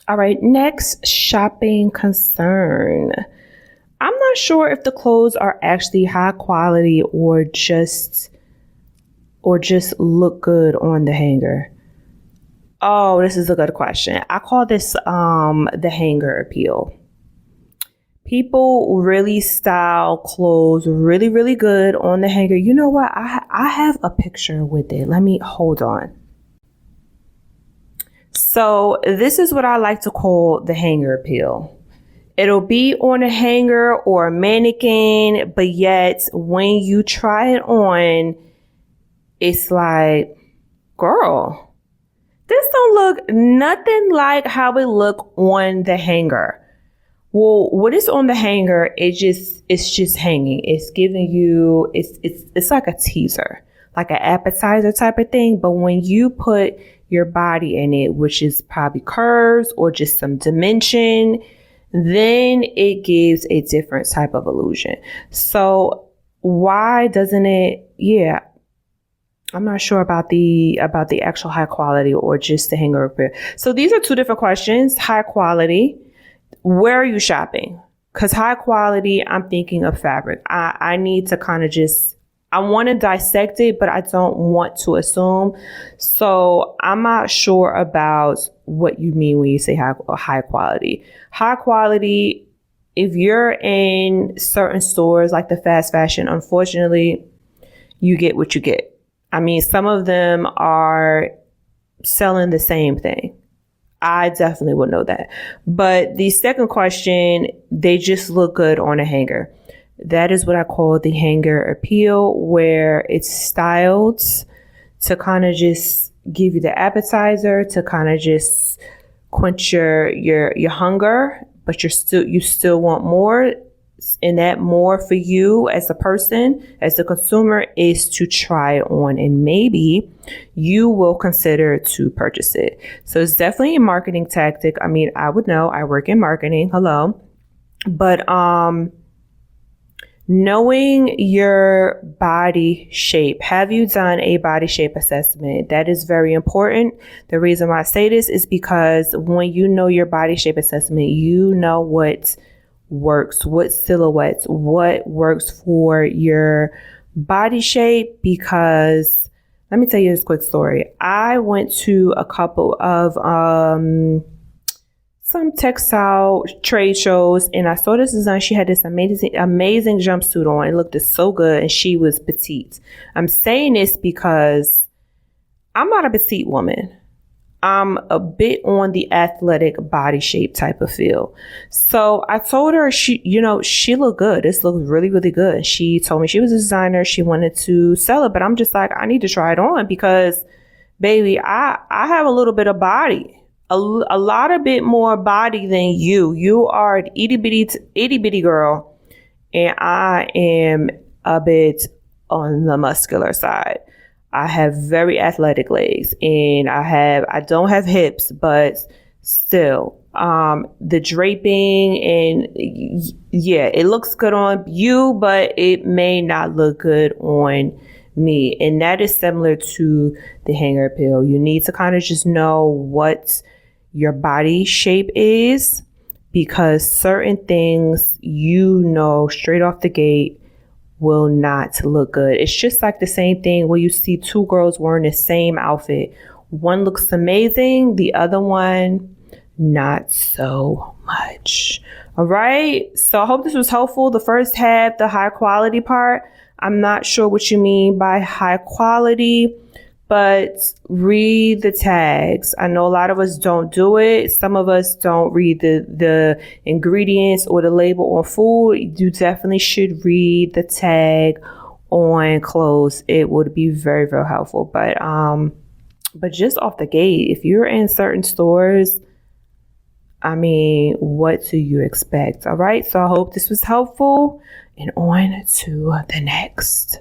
All right, next shopping concern. I'm not sure if the clothes are actually high quality or just look good on the hanger. Oh, this is a good question. I call this the hanger appeal. People really style clothes really, really good on the hanger. You know what? I have a picture with it. Let me hold on. So this is what I like to call the hanger appeal. It'll be on a hanger or a mannequin, but yet when you try it on, it's like, girl, this don't look nothing like how it look on the hanger. Well, what is on the hanger, it's just hanging. It's giving you, it's like a teaser, like an appetizer type of thing. But when you put your body in it, which is probably curves or just some dimension, then it gives a different type of illusion. So why doesn't it? Yeah, I'm not sure about the actual high quality or just the hanger appeal. So these are two different questions. High quality. Where are you shopping? Because high quality, I'm thinking of fabric. I need to kind of I want to dissect it, but I don't want to assume. So I'm not sure about what you mean when you say high quality. High quality, if you're in certain stores like the fast fashion, unfortunately, you get what you get. I mean, some of them are selling the same thing. I definitely would know that. But the second question, they just look good on a hanger. That is what I call the hanger appeal, where it's styled to kind of just give you the appetizer, to kind of just quench your hunger, but you still want more. And that more for you as a person, as a consumer, is to try it on, and maybe you will consider to purchase it. So it's definitely a marketing tactic. I mean, I would know, I work in marketing. Hello. But knowing your body shape. Have you done a body shape assessment? That is very important. The reason why I say this is because when you know your body shape assessment, you know what works, what silhouettes, what works for your body shape. Because let me tell you this quick story. I went to a couple of some textile trade shows, and I saw this design. She had this amazing jumpsuit on. It looked so good, and she was petite. I'm saying this because I'm not a petite woman. I'm a bit on the athletic body shape type of feel. So I told her she looked good. This looked really, really good. She told me she was a designer. She wanted to sell it, but I'm just like, I need to try it on because, baby, I have a little bit of body, a lot of bit more body than you. You are an itty bitty girl, and I am a bit on the muscular side. I have very athletic legs, and I don't have hips, but still, the draping and yeah, it looks good on you, but it may not look good on me. And that is similar to the hanger appeal. You need to kind of just know what your body shape is, because certain things, straight off the gate, will not look good. It's just like the same thing where you see two girls wearing the same outfit. One looks amazing, the other one, not so much. All right. So I hope this was helpful. The first half, the high quality part, I'm not sure what you mean by high quality, but read the tags. I know a lot of us don't do it. Some of us don't read the ingredients or the label on food. You definitely should read the tag on clothes. It would be very, very helpful. But just off the gate, if you're in certain stores, I mean, what do you expect? All right. So I hope this was helpful, and on to the next.